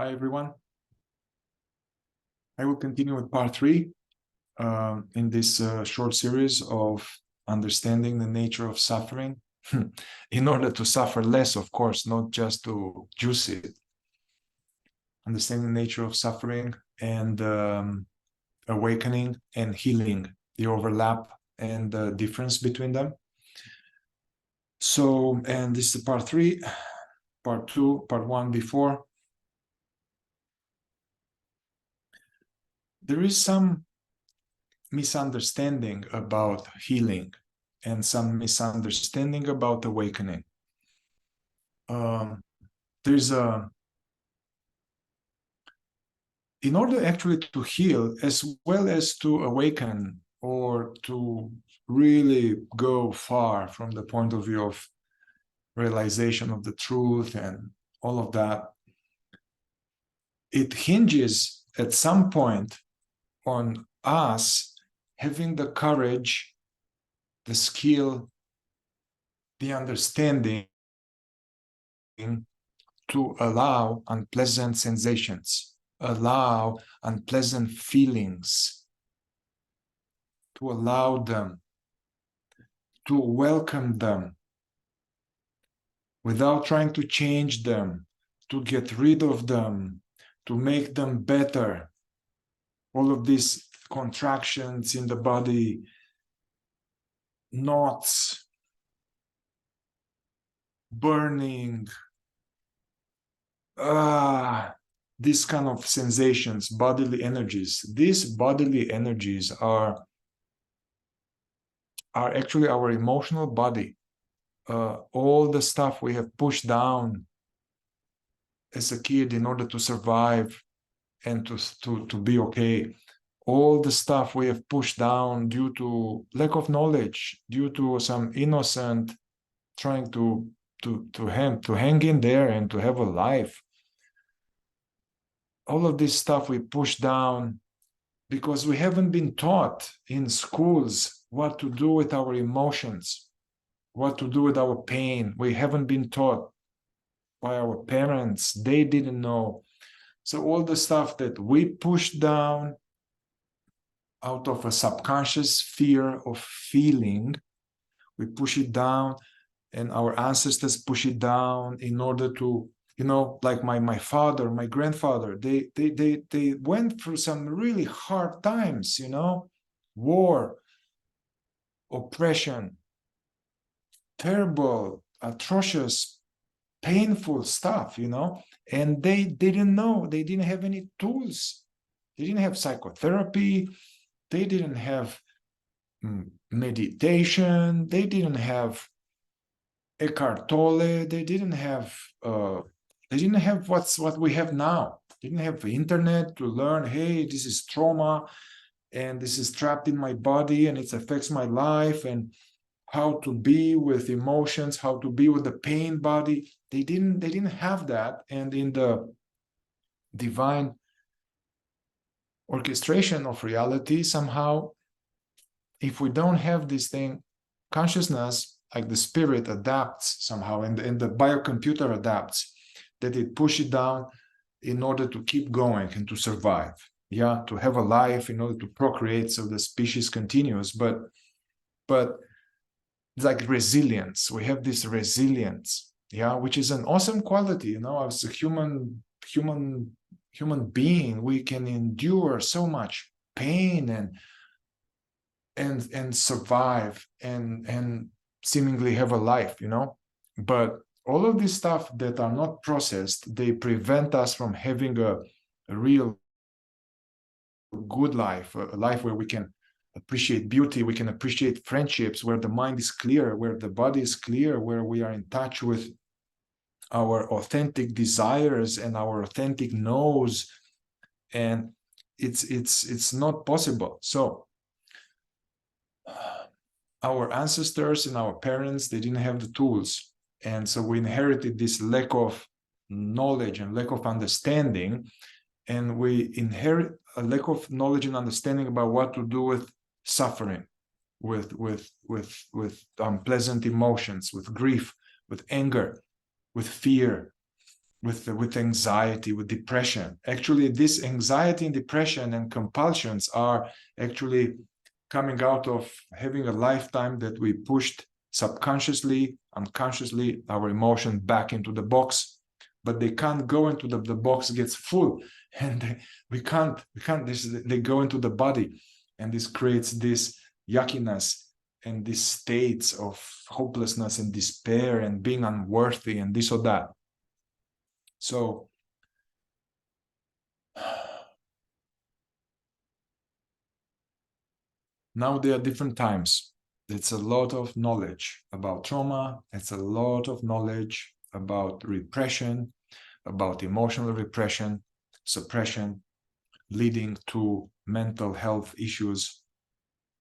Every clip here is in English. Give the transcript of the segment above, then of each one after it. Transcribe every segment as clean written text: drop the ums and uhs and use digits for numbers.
Hi, everyone. I will continue with part 3 in this short series of understanding the nature of suffering in order to suffer less, of course, not just to juice it. Understanding the nature of suffering and awakening and healing, the overlap and the difference between them. So, and this is part 3, part 2, part 1 before. There is some misunderstanding about healing and some misunderstanding about awakening. In order actually to heal as well as to awaken or to really go far from the point of view of realization of the truth and all of that, it hinges at some point on us having the courage, the skill, the understanding to allow unpleasant sensations, allow unpleasant feelings, to allow them, to welcome them, without trying to change them, to get rid of them, to make them better. All of these contractions in the body, knots, burning, these kind of sensations, bodily energies. These bodily energies are actually our emotional body. All the stuff we have pushed down as a kid in order to survive and to be okay. All the stuff we have pushed down due to lack of knowledge, due to some innocent trying to hang in there and to have a life. All of this stuff we push down because we haven't been taught in schools what to do with our emotions, what to do with our pain. We haven't been taught by our parents. They didn't know. So all the stuff that we push down out of a subconscious fear of feeling, we push it down, and our ancestors push it down in order to, like my father, my grandfather, they went through some really hard times, war, oppression, terrible, atrocious, painful stuff, and they didn't know, they didn't have any tools. They didn't have psychotherapy. They didn't have meditation. They didn't have Eckhart Tolle. They didn't have what we have now. They didn't have the internet to learn, hey, this is trauma and this is trapped in my body and it affects my life, and how to be with emotions, how to be with the pain body. They didn't have that. And in the divine orchestration of reality, somehow, if we don't have this thing, consciousness, like the spirit, adapts somehow, and the biocomputer adapts, that it pushes it down in order to keep going and to survive, to have a life, in order to procreate, so the species continues. But it's like resilience. We have this resilience, which is an awesome quality. As a human being, we can endure so much pain and survive and seemingly have a life, but all of this stuff that are not processed, they prevent us from having a real good life, a life where we can appreciate beauty, we can appreciate friendships, where the mind is clear, where the body is clear, where we are in touch with our authentic desires and our authentic knows. And it's not possible. So our ancestors and our parents, they didn't have the tools, and so we inherited this lack of knowledge and lack of understanding, and we inherit a lack of knowledge and understanding about what to do with suffering, with unpleasant emotions, with grief, with anger, with fear, with anxiety, with depression. Actually, this anxiety and depression and compulsions are actually coming out of having a lifetime that we pushed subconsciously, unconsciously, our emotion back into the box, but they can't go into the box gets full, and we can't, they go into the body, and this creates this yuckiness and these states of hopelessness and despair and being unworthy and this or that. So now there are different times. It's a lot of knowledge about trauma. It's a lot of knowledge about repression, about emotional repression, suppression, leading to mental health issues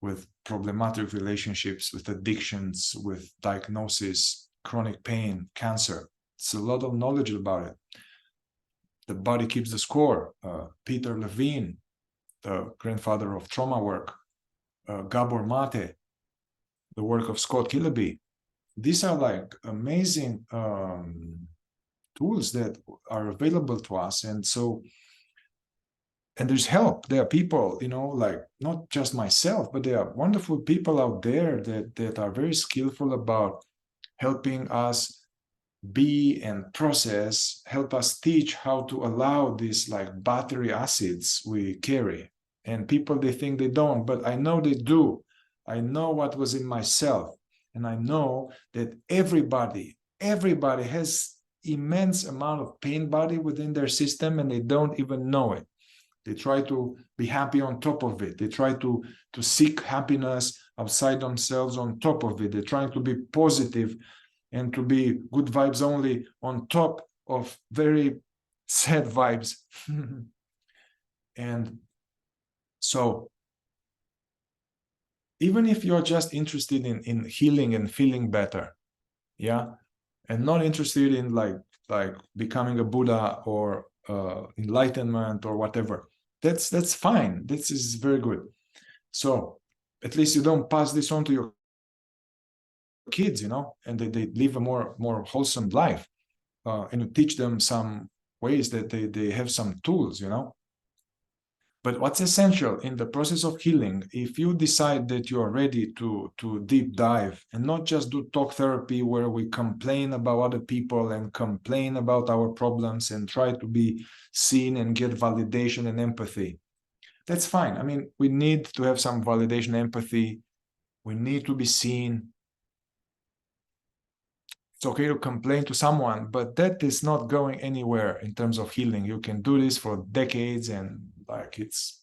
with problematic relationships, with addictions, with diagnosis, chronic pain, cancer. It's a lot of knowledge about it. The body keeps the score. Peter Levine, the grandfather of trauma work, Gabor Mate, the work of Scott Killaby. These are like amazing tools that are available to us. And so, and there's help. There are people, you know, like not just myself, but there are wonderful people out there that are very skillful about helping us be and process, help us teach how to allow these like battery acids we carry. And people, they think they don't, but I know they do. I know what was in myself. And I know that everybody has immense amount of pain body within their system, and they don't even know it. They try to be happy on top of it. They try to seek happiness outside themselves on top of it. They're trying to be positive and to be good vibes only on top of very sad vibes. And so even if you're just interested in healing and feeling better, yeah, and not interested in like becoming a Buddha or enlightenment or whatever, that's fine. This is very good. So at least you don't pass this on to your kids, you know, and they live a more wholesome life, and you teach them some ways that they have some tools, you know. But what's essential in the process of healing, if you decide that you are ready to deep dive and not just do talk therapy where we complain about other people and complain about our problems and try to be seen and get validation and empathy, that's fine. I mean, we need to have some validation, empathy. We need to be seen. It's okay to complain to someone, but that is not going anywhere in terms of healing. You can do this for decades, and like it's,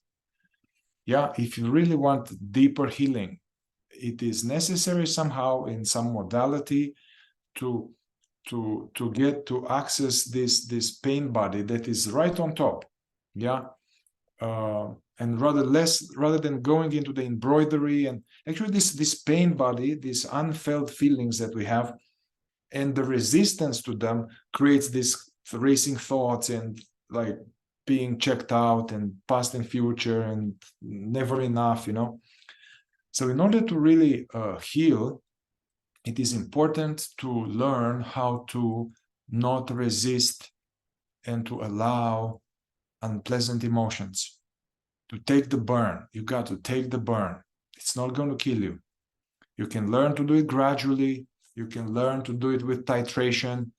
yeah, if you really want deeper healing, it is necessary somehow in some modality to get to access this pain body that is right on top, yeah. And rather than going into the embroidery, and actually this pain body, these unfelt feelings that we have, and the resistance to them creates these racing thoughts and like being checked out and past and future and never enough, you know. So in order to really heal, it is important to learn how to not resist and to allow unpleasant emotions, to take the burn. You got to take the burn. It's not going to kill you. You can learn to do it gradually. You can learn to do it with titration,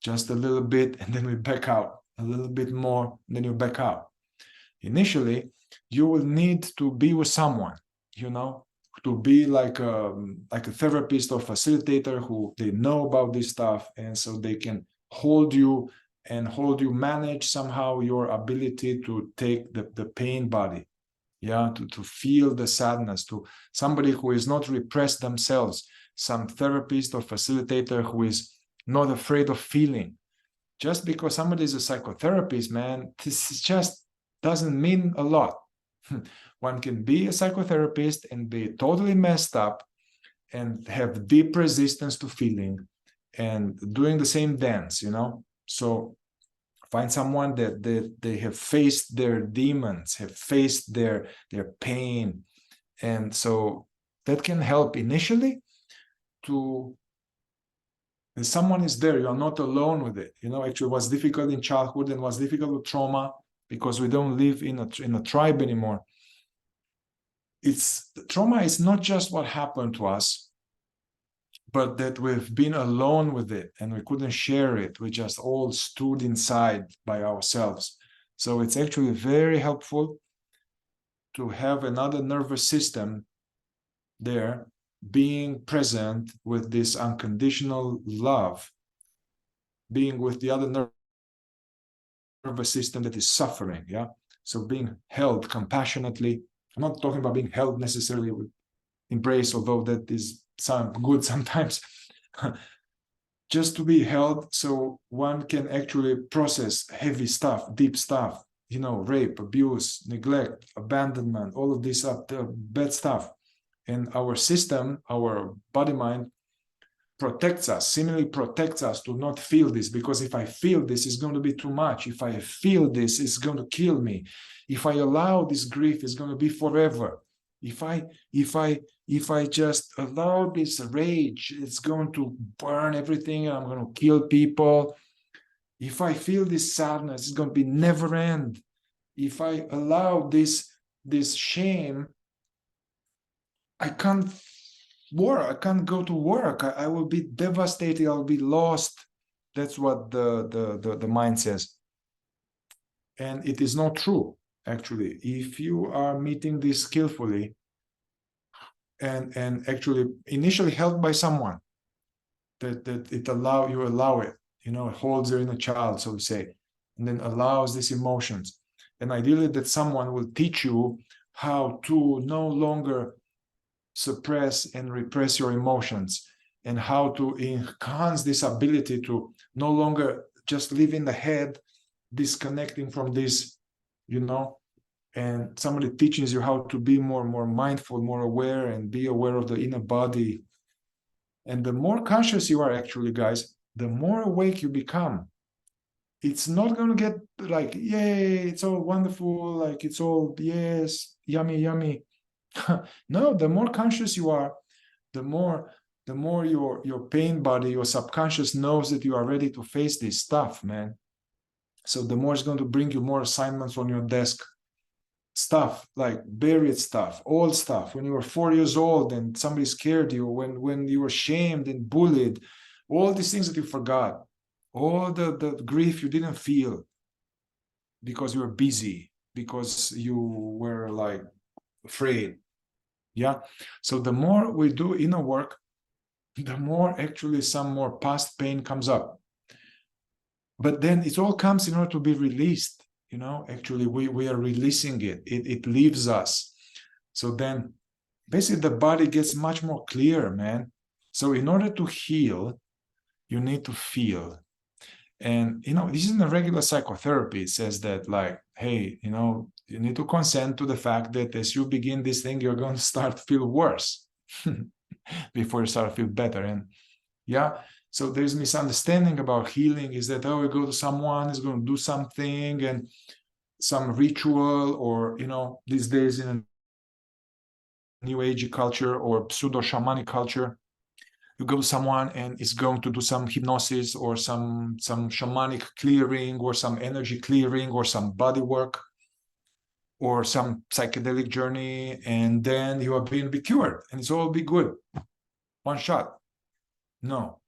just a little bit, and then we back out. A little bit more, and then you back out. Initially, you will need to be with someone, you know, to be like a therapist or facilitator who they know about this stuff, and so they can hold you and manage somehow your ability to take the pain body, yeah, to feel the sadness, to somebody who is not repressed themselves, some therapist or facilitator who is not afraid of feeling. Just because somebody is a psychotherapist, man, this just doesn't mean a lot. One can be a psychotherapist and be totally messed up and have deep resistance to feeling and doing the same dance, you know. So find someone that they have faced their demons, have faced their pain, and so that can help initially to And someone is there. You are not alone with it. Actually, what's difficult in childhood and what's difficult with trauma, because we don't live in a tribe anymore. Trauma is not just what happened to us, but that we've been alone with it and we couldn't share it. We just all stood inside by ourselves. So it's actually very helpful to have another nervous system there being present with this unconditional love, being with the other nervous system that is suffering. Yeah. So being held compassionately. I'm not talking about being held necessarily with embrace, although that is good sometimes. Just to be held so one can actually process heavy stuff, deep stuff, rape, abuse, neglect, abandonment, all of this bad stuff. And our system, our body mind, seemingly protects us to not feel this, because if I feel this, it's going to be too much. If I feel this, it's going to kill me. If I allow this grief, it's going to be forever. If I just allow this rage, it's going to burn everything and I'm going to kill people. If I feel this sadness, it's going to be never end. If I allow this shame, I can't work. I can't go to work. I will be devastated. I'll be lost. That's what the mind says. And it is not true, actually. If you are meeting this skillfully and actually initially helped by someone, that it allow it, it holds your inner child, so to say, and then allows these emotions. And ideally that someone will teach you how to no longer suppress and repress your emotions, and how to enhance this ability to no longer just live in the head, disconnecting from this, and somebody teaches you how to be more mindful, more aware, and be aware of the inner body. And the more conscious you are, actually, guys, the more awake you become. It's not going to get like, yay, it's all wonderful, like it's all, yes, yummy. No, the more conscious you are, the more your pain body, your subconscious knows that you are ready to face this stuff, man. So the more it's going to bring you more assignments on your desk. Stuff like buried stuff, old stuff, when you were 4 years old and somebody scared you, when you were shamed and bullied, all these things that you forgot, all the grief you didn't feel because you were busy, because you were like afraid. Yeah. So the more we do inner work, the more actually some more past pain comes up. But then it all comes in order to be released. Actually we are releasing it. It leaves us. So then basically the body gets much more clear, man. So in order to heal, you need to feel. And this is in a regular psychotherapy. It says that, like, hey, you need to consent to the fact that as you begin this thing, you're going to start to feel worse before you start to feel better. And yeah, so there's misunderstanding about healing, is that, oh, we go to someone is going to do something, and some ritual, or these days in a new age culture or pseudo shamanic culture, you go to someone and it's going to do some hypnosis or some shamanic clearing or some energy clearing or some body work or some psychedelic journey, and then you are being be cured and it's all be good, one shot. No,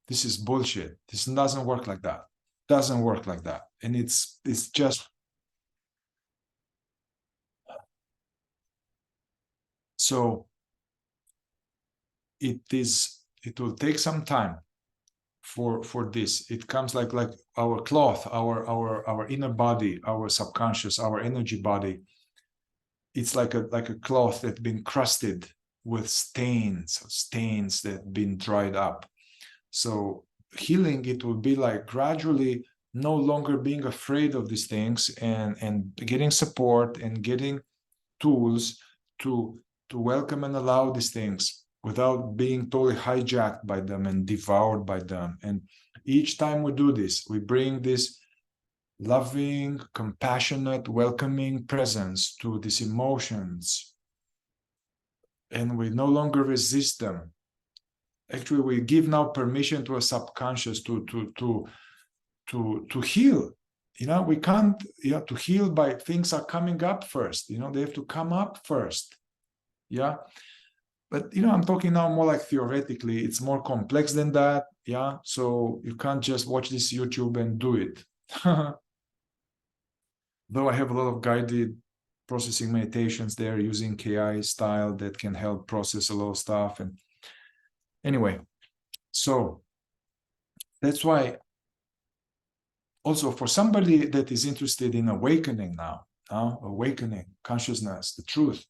this is bullshit. This doesn't work like that. And it's just, so it will take some time for this. It comes like our cloth, our inner body, our subconscious, our energy body. It's like a cloth that's been crusted with stains that have been dried up. So healing, it will be like gradually no longer being afraid of these things, and getting support and getting tools to welcome and allow these things without being totally hijacked by them and devoured by them. And each time we do this, we bring this loving, compassionate, welcoming presence to these emotions, and we no longer resist them. Actually, we give now permission to a subconscious to heal. We can't, to heal by things are coming up first. They have to come up first. Yeah. But, I'm talking now more like theoretically. It's more complex than that. Yeah. So you can't just watch this YouTube and do it. Though I have a lot of guided processing meditations there using KI style that can help process a lot of stuff. And anyway, so that's why also for somebody that is interested in awakening now, awakening consciousness, the truth,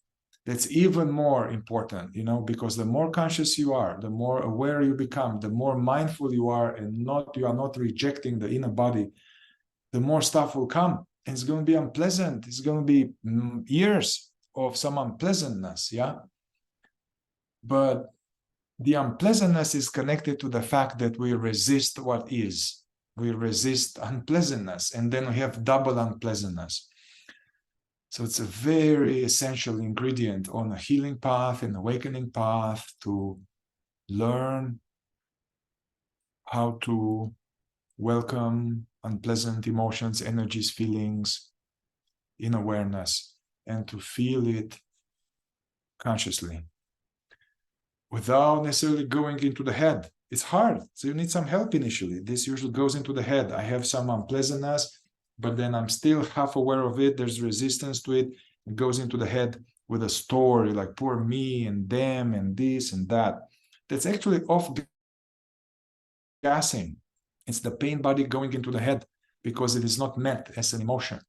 that's even more important, because the more conscious you are, the more aware you become, the more mindful you are, and you are not rejecting the inner body, the more stuff will come. And it's going to be unpleasant. It's going to be years of some unpleasantness, yeah? But the unpleasantness is connected to the fact that we resist what is. We resist unpleasantness, and then we have double unpleasantness. So it's a very essential ingredient on a healing path, an awakening path, to learn how to welcome unpleasant emotions, energies, feelings in awareness, and to feel it consciously without necessarily going into the head. It's hard, so you need some help initially. This usually goes into the head. I have some unpleasantness, but then I'm still half aware of it. There's resistance to it. It goes into the head with a story like poor me and them and this and that. That's actually off-gassing. It's the pain body going into the head because it is not met as an emotion.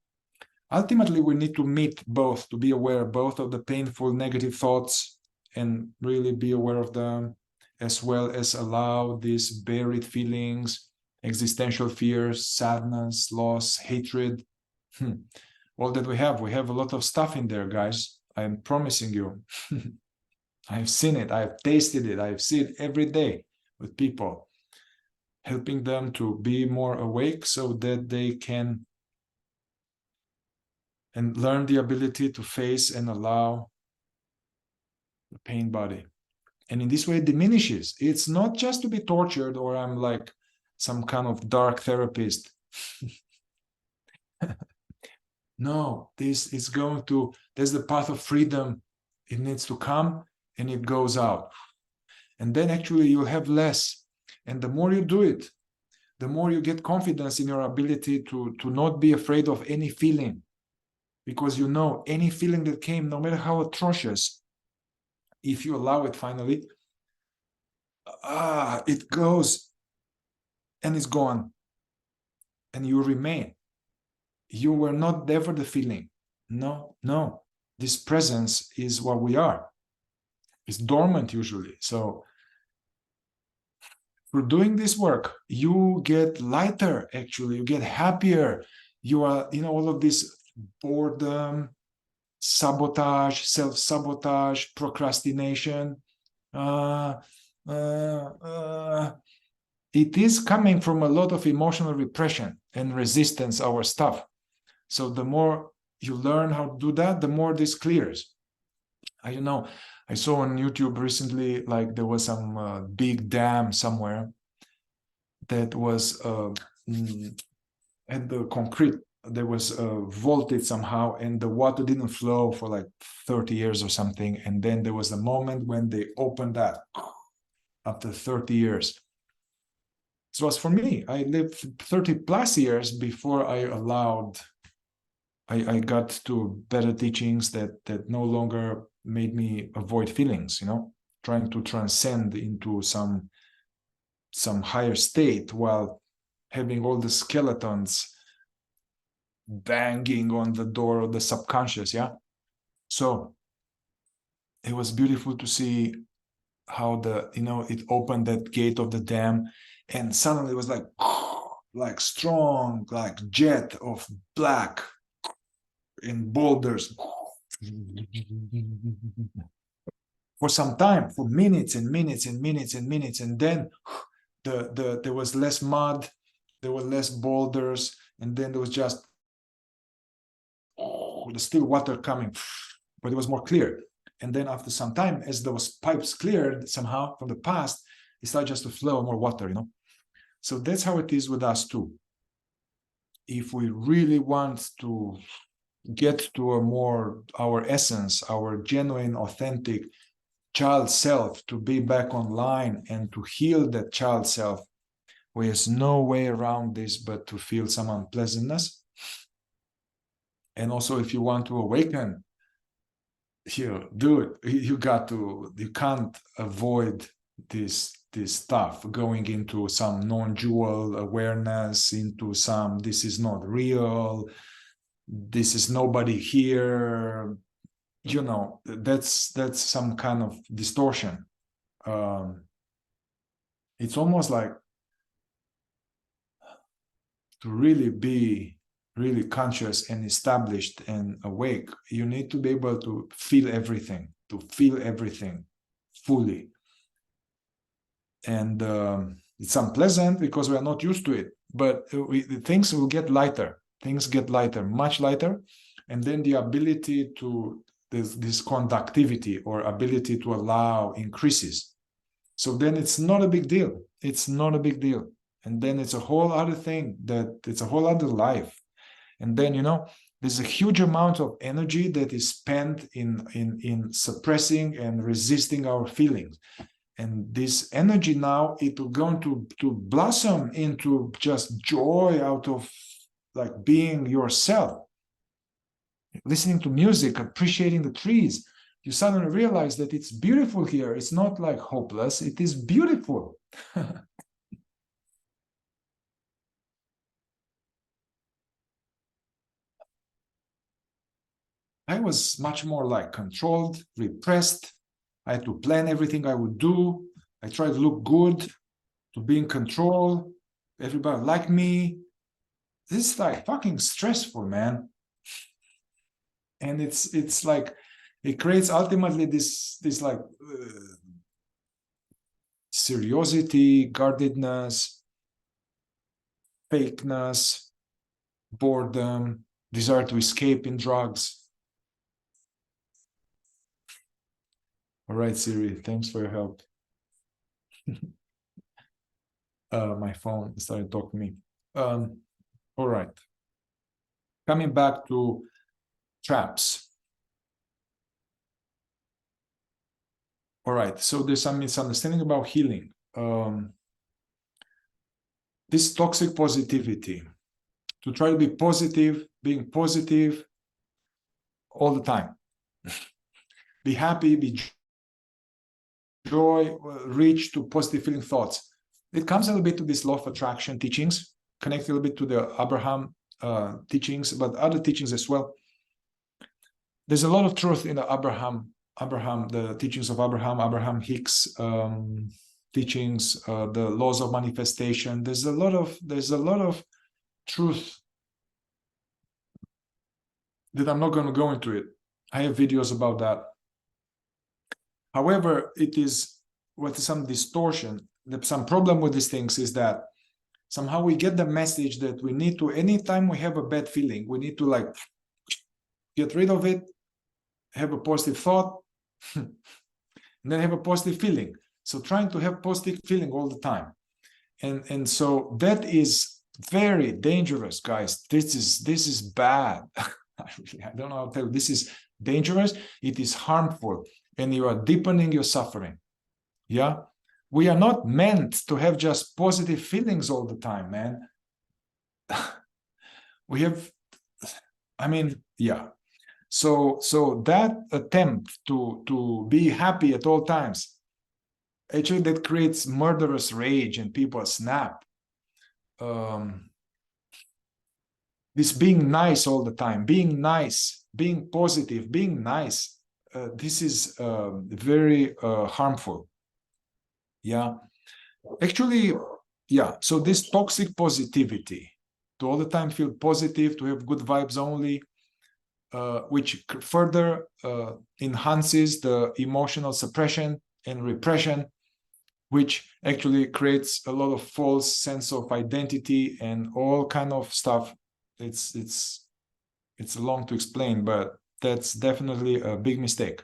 Ultimately, we need to meet both, to be aware both of the painful negative thoughts and really be aware of them, as well as allow these buried feelings, existential fears, sadness, loss, hatred, all that we have. We have a lot of stuff in there, guys. I'm promising you. I've seen it. I've tasted it. I've seen it every day with people, helping them to be more awake so that they can and learn the ability to face and allow the pain body. And in this way, it diminishes. It's not just to be tortured, or I'm like some kind of dark therapist. No, this is going to, there's the path of freedom. It needs to come and it goes out. And then actually you'll have less. And the more you do it, the more you get confidence in your ability to not be afraid of any feeling. Because any feeling that came, no matter how atrocious, if you allow it finally, it goes and it's gone. And you remain. You were not there for the feeling. No. This presence is what we are. It's dormant usually. So through doing this work, you get lighter, actually. You get happier. You are, all of this boredom, sabotage, self-sabotage, procrastination. It is coming from a lot of emotional repression and resistance, our stuff. So the more you learn how to do that, the more this clears. I saw on YouTube recently, like there was some big dam somewhere that was at the concrete. There was vaulted somehow, and the water didn't flow for like 30 years or something. And then there was a moment when they opened that after 30 years. It was for me. I lived 30 plus years before I got to better teachings that no longer made me avoid feelings, trying to transcend into some higher state while having all the skeletons banging on the door of the subconscious. Yeah. So it was beautiful to see how it opened that gate of the dam, and suddenly it was like strong, like jet of black in boulders for some time, for minutes and minutes and minutes and minutes. And then there was less mud, there were less boulders, and then there was just the still water coming, but it was more clear. And then after some time, as those pipes cleared somehow from the past, it starts just to flow more water, you know. So that's how it is with us too. If we really want to get to a more our essence, our genuine, authentic child self, to be back online and to heal that child self, there's no way around this but to feel some unpleasantness. And also, if you want to awaken, you do it. You can't avoid this stuff, going into some non-dual awareness, into some this is not real, this is nobody here, you know. That's some kind of distortion. It's almost like, to really be really conscious and established and awake, you need to be able to feel everything fully. And it's unpleasant because we are not used to it, but things will get lighter. Things get lighter, much lighter. And then the ability to, this conductivity or ability to allow increases. So then it's not a big deal. It's not a big deal. And then it's a whole other thing, that it's a whole other life. And then, you know, there's a huge amount of energy that is spent in suppressing and resisting our feelings. And this energy now, it will go to blossom into just joy out of like being yourself. Listening to music, appreciating the trees, you suddenly realize that it's beautiful here. It's not like hopeless, it is beautiful. I was much more like controlled, repressed. I had to plan everything I would do. I tried to look good, to be in control. Everybody liked me. This is like fucking stressful, man. And it's like, it creates ultimately this like seriosity, guardedness, fakeness, boredom, desire to escape in drugs. All right, Siri, thanks for your help. My phone started talking to me. All right. Coming back to traps. All right, so there's some misunderstanding about healing. This toxic positivity, to try to be positive, being positive all the time. Be happy, be joy, reach to positive feeling thoughts. It comes a little bit to this law of attraction teachings, connect a little bit to the Abraham teachings, but other teachings as well. There's a lot of truth in the the teachings of Abraham Hicks teachings, the laws of manifestation. There's a lot of truth that I'm not going to go into it. I have videos about that. However, it is with some distortion. Some problem with these things is that somehow we get the message that we need to, anytime we have a bad feeling, we need to like get rid of it, have a positive thought, and then have a positive feeling. So trying to have positive feeling all the time. And so that is very dangerous, guys. This is bad. I don't know how to tell you. This is dangerous. It is harmful. And you are deepening your suffering. Yeah. We are not meant to have just positive feelings all the time, man. We have, I mean, yeah. So that attempt to be happy at all times, actually that creates murderous rage and people snap. This being nice all the time, being nice, being positive, being nice, this is very harmful. Yeah, actually, yeah. So this toxic positivity, to all the time feel positive, to have good vibes only, which further enhances the emotional suppression and repression, which actually creates a lot of false sense of identity and all kind of stuff. It's long to explain, but that's definitely a big mistake.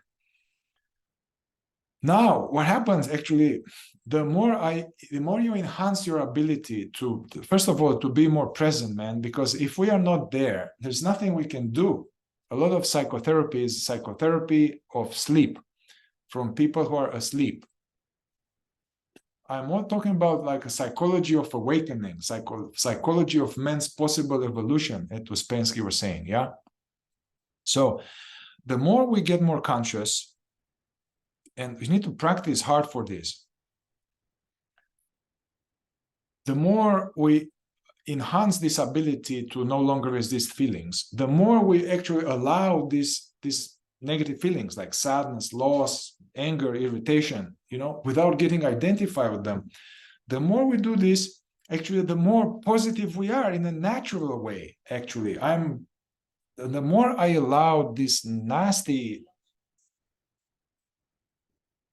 Now, what happens actually, the more you enhance your ability to, first of all, to be more present, man, because if we are not there, there's nothing we can do. A lot of psychotherapy is psychotherapy of sleep from people who are asleep. I'm not talking about like a psychology of awakening, psychology of man's possible evolution, as Uspensky was saying, yeah? So the more we get more conscious, and we need to practice hard for this, the more we enhance this ability to no longer resist feelings, the more we actually allow these negative feelings like sadness, loss, anger, irritation, without getting identified with them. The more we do this, actually, the more positive we are in a natural way. Actually, the more I allow these nasty,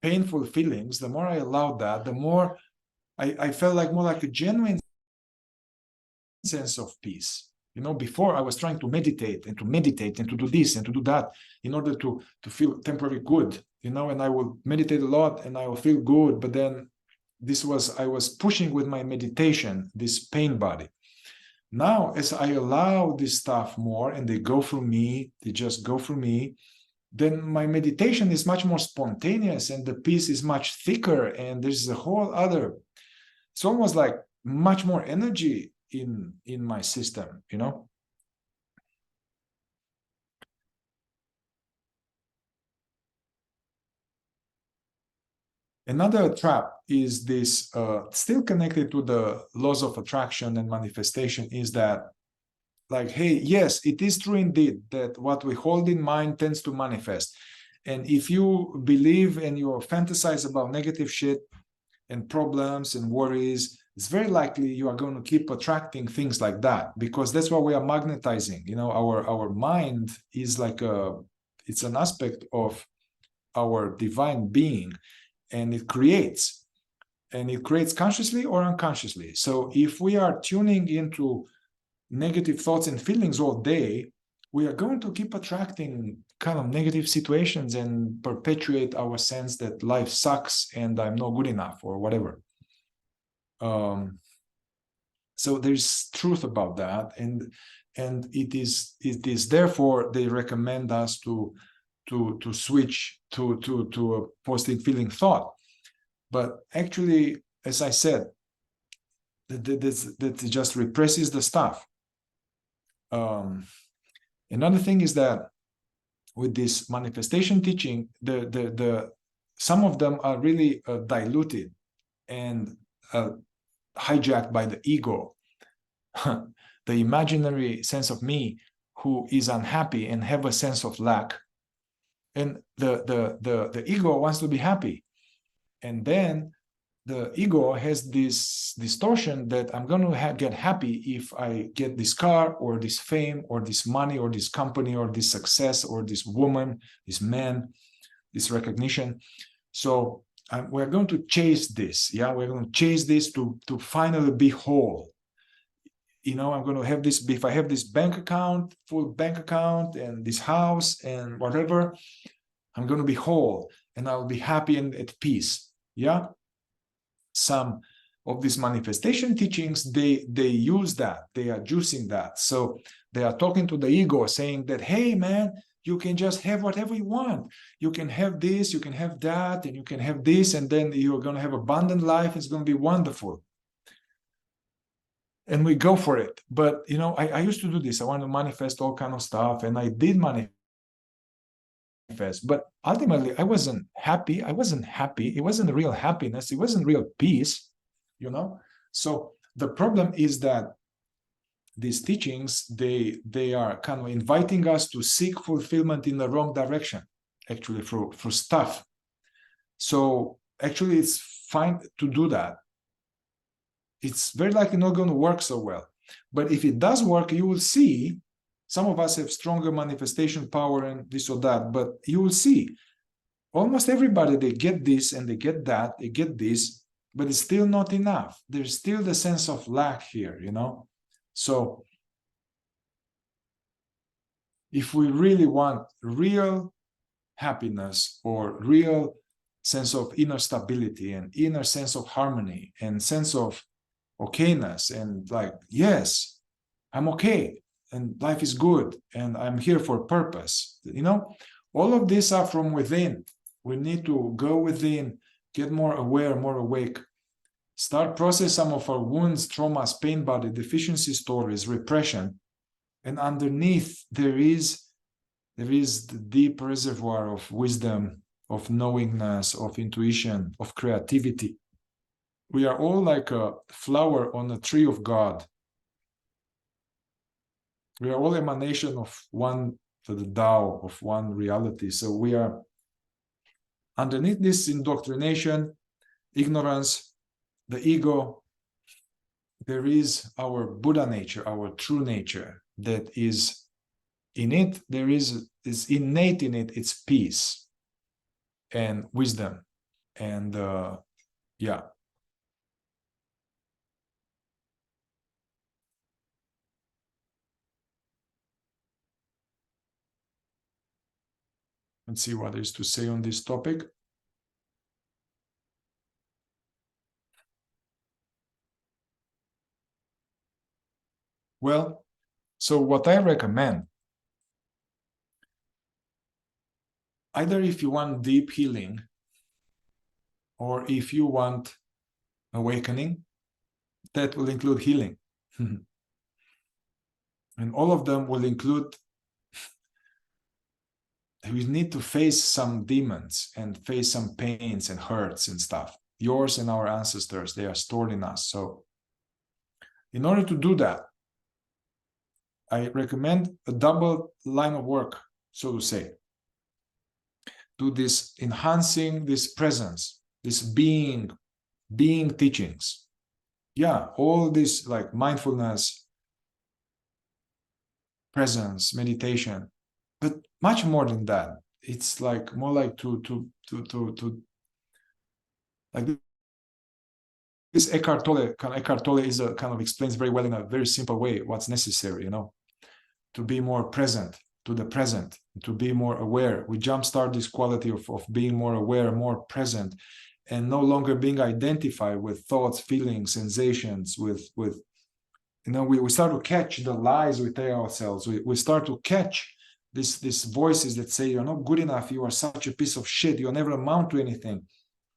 painful feelings, the more I allow that, the more I felt like more like a genuine sense of peace. Before I was trying to meditate and to do this and to do that in order to feel temporarily good, and I will meditate a lot and I will feel good, but then I was pushing with my meditation, this pain body. Now, as I allow this stuff more and they just go through me, then my meditation is much more spontaneous and the peace is much thicker, and there's a whole other, it's almost like much more energy in my system. Another trap is this, still connected to the laws of attraction and manifestation, is that, like, hey, yes, it is true indeed that what we hold in mind tends to manifest. And if you believe and you fantasize about negative shit and problems and worries, it's very likely you are going to keep attracting things like that, because that's what we are magnetizing. Our mind is like it's an aspect of our divine being, and it creates consciously or unconsciously. So if we are tuning into negative thoughts and feelings all day, we are going to keep attracting kind of negative situations and perpetuate our sense that life sucks and I'm not good enough or whatever. So there's truth about that, and it is therefore they recommend us to switch to a positive feeling thought. But actually, as I said, that just represses the stuff. Another thing is that with this manifestation teaching, the some of them are really diluted and hijacked by the ego, the imaginary sense of me who is unhappy and have a sense of lack, and the ego wants to be happy, and then the ego has this distortion that I'm going to get happy if I get this car or this fame or this money or this company or this success or this woman, this man, this recognition. So we're going to chase this. Yeah, we're going to chase this to finally be whole. I'm going to have this, if I have this full bank account and this house and whatever, I'm going to be whole and I'll be happy and at peace. Yeah. Some of these manifestation teachings, they use that, they are juicing that. So they are talking to the ego, saying that, hey, man, you can just have whatever you want. You can have this, you can have that, and you can have this, and then you're going to have abundant life. It's going to be wonderful. And we go for it. But, I used to do this. I want to manifest all kind of stuff, and I did manifest. But ultimately, I wasn't happy. It wasn't real happiness. It wasn't real peace, So the problem is that these teachings, they are kind of inviting us to seek fulfillment in the wrong direction, actually, for stuff. So actually, it's fine to do that. It's very likely not going to work so well. But if it does work, you will see, some of us have stronger manifestation power and this or that, but you will see almost everybody, they get this and they get that, they get this, but it's still not enough. There's still the sense of lack here, So if we really want real happiness or real sense of inner stability and inner sense of harmony and sense of okayness, and like, yes, I'm okay and life is good and I'm here for a purpose. All of these are from within. We need to go within, get more aware, more awake, start process some of our wounds, traumas, pain body, deficiency stories, repression. And underneath there is the deep reservoir of wisdom, of knowingness, of intuition, of creativity. We are all like a flower on a tree of God. We are all emanation of one, the Tao, of one reality. So we are underneath this indoctrination, ignorance, the ego. There is our Buddha nature, our true nature that is in it. There is innate in it. It's peace and wisdom, and yeah. Let's see what there is to say on this topic. Well, so what I recommend, either if you want deep healing or if you want awakening, that will include healing. And all of them will include, we need to face some demons and face some pains and hurts and stuff. Yours and our ancestors, they are stored in us. So in order to do that, I recommend a double line of work, so to say. Do this enhancing this presence, this being teachings. Yeah, all this like mindfulness, presence, meditation, but much more than that. It's like more like to like this Eckhart Tolle is a kind of explains very well in a very simple way what's necessary, to be more present to the present, to be more aware. We jumpstart this quality of being more aware, more present, and no longer being identified with thoughts, feelings, sensations, with we start to catch the lies we tell ourselves. We start to catch these voices that say, you're not good enough, you are such a piece of shit, you'll never amount to anything.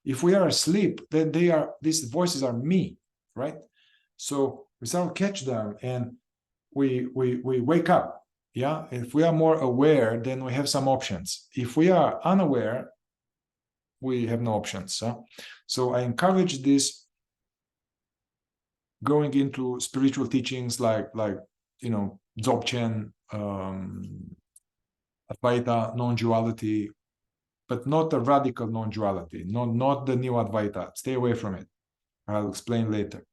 If we are asleep, then these voices are me, right? So we start to catch them and we wake up. Yeah, if we are more aware, then we have some options. If we are unaware, we have no options. So I encourage this, going into spiritual teachings like Dzogchen, Advaita, non-duality, but not a radical non-duality, not the new Advaita. Stay away from it. I'll explain later.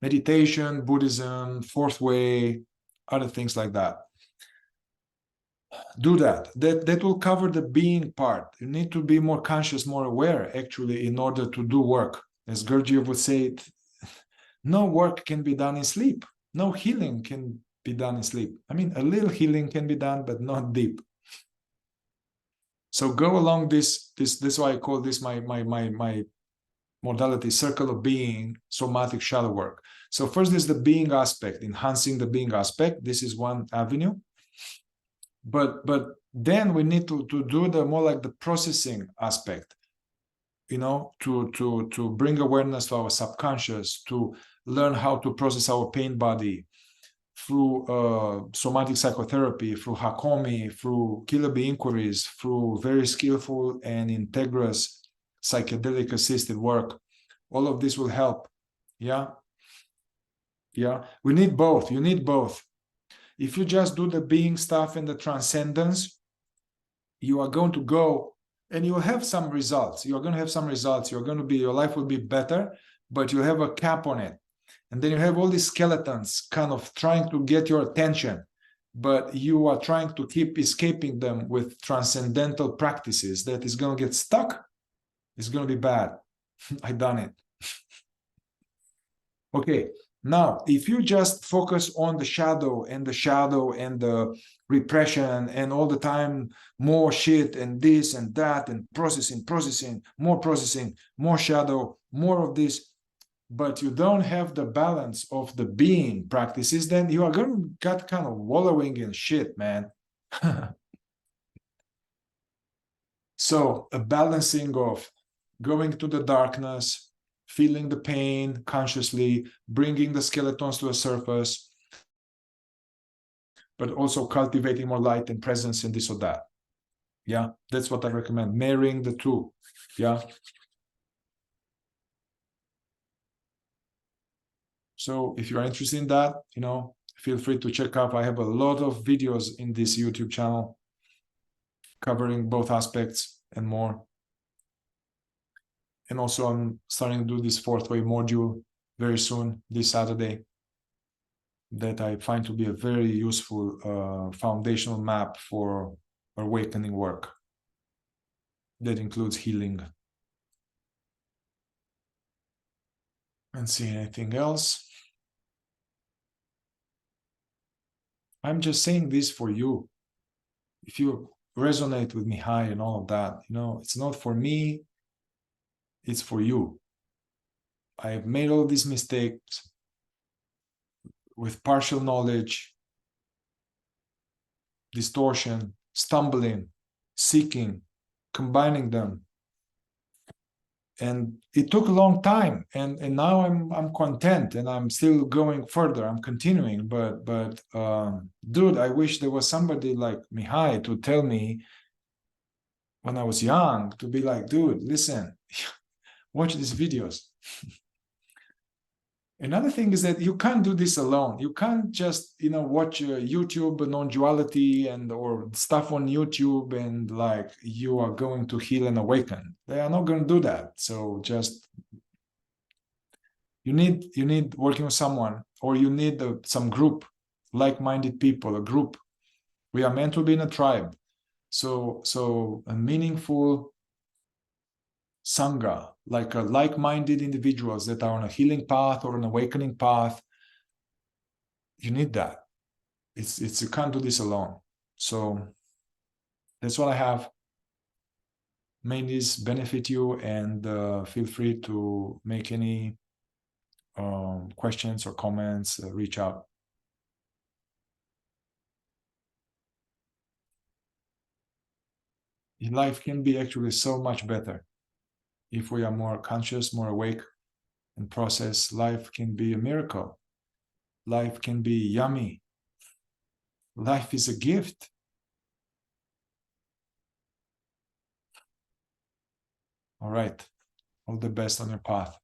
Meditation, Buddhism, fourth way, other things like that. Do that. That will cover the being part. You need to be more conscious, more aware, actually, in order to do work. As Gurdjieff would say, no work can be done in sleep. No healing can be done in sleep. I mean, a little healing can be done, but not deep. So go along this is why I call this my modality, circle of being, somatic shadow work. So first there's the being aspect, enhancing the being aspect. This is one avenue. But then we need to do the more like the processing aspect, to bring awareness to our subconscious, to learn how to process our pain body through somatic psychotherapy, through Hakomi, through killer bee inquiries, through very skillful and integrous psychedelic assisted work. All of this will help. Yeah. We need both. You need both. If you just do the being stuff and the transcendence, you are going to go and you will have some results. You are going to have some results. Your life will be better, but you have a cap on it. And then you have all these skeletons kind of trying to get your attention, but you are trying to keep escaping them with transcendental practices that is going to get stuck. It's going to be bad. I done it. Okay, Now, if you just focus on the shadow and the repression and all the time more shit and this and that and processing, more shadow, more of this, but you don't have the balance of the being practices, then you are going to get kind of wallowing in shit, man. So a balancing of going to the darkness, feeling the pain consciously, bringing the skeletons to the surface, but also cultivating more light and presence and this or that. Yeah, that's what I recommend, marrying the two. Yeah. So if you're interested in that, feel free to check out. I have a lot of videos in this YouTube channel covering both aspects and more. And also I'm starting to do this fourth way module very soon, this Saturday, that I find to be a very useful foundational map for awakening work that includes healing. And see anything else? I'm just saying this for you. If you resonate with Mihai and all of that, it's not for me, it's for you. I've made all these mistakes with partial knowledge, distortion, stumbling, seeking, combining them. And it took a long time, and now I'm content, and I'm still going further. I'm continuing, but dude, I wish there was somebody like Mihai to tell me when I was young, to be like, dude, listen, watch these videos. Another thing is that you can't do this alone. You can't just, watch YouTube Non-Duality or stuff on YouTube and like you are going to heal and awaken. They are not going to do that. So just you need working with someone, or you need some group, like-minded people, a group. We are meant to be in a tribe. So a meaningful sangha, like like-minded individuals that are on a healing path or an awakening path. You need that. It's you can't do this alone. So that's what I have. May this benefit you, and feel free to make any questions or comments. Reach out. Life can be actually so much better if we are more conscious, more awake, and process. Life can be a miracle. Life can be yummy. Life is a gift. All right. All the best on your path.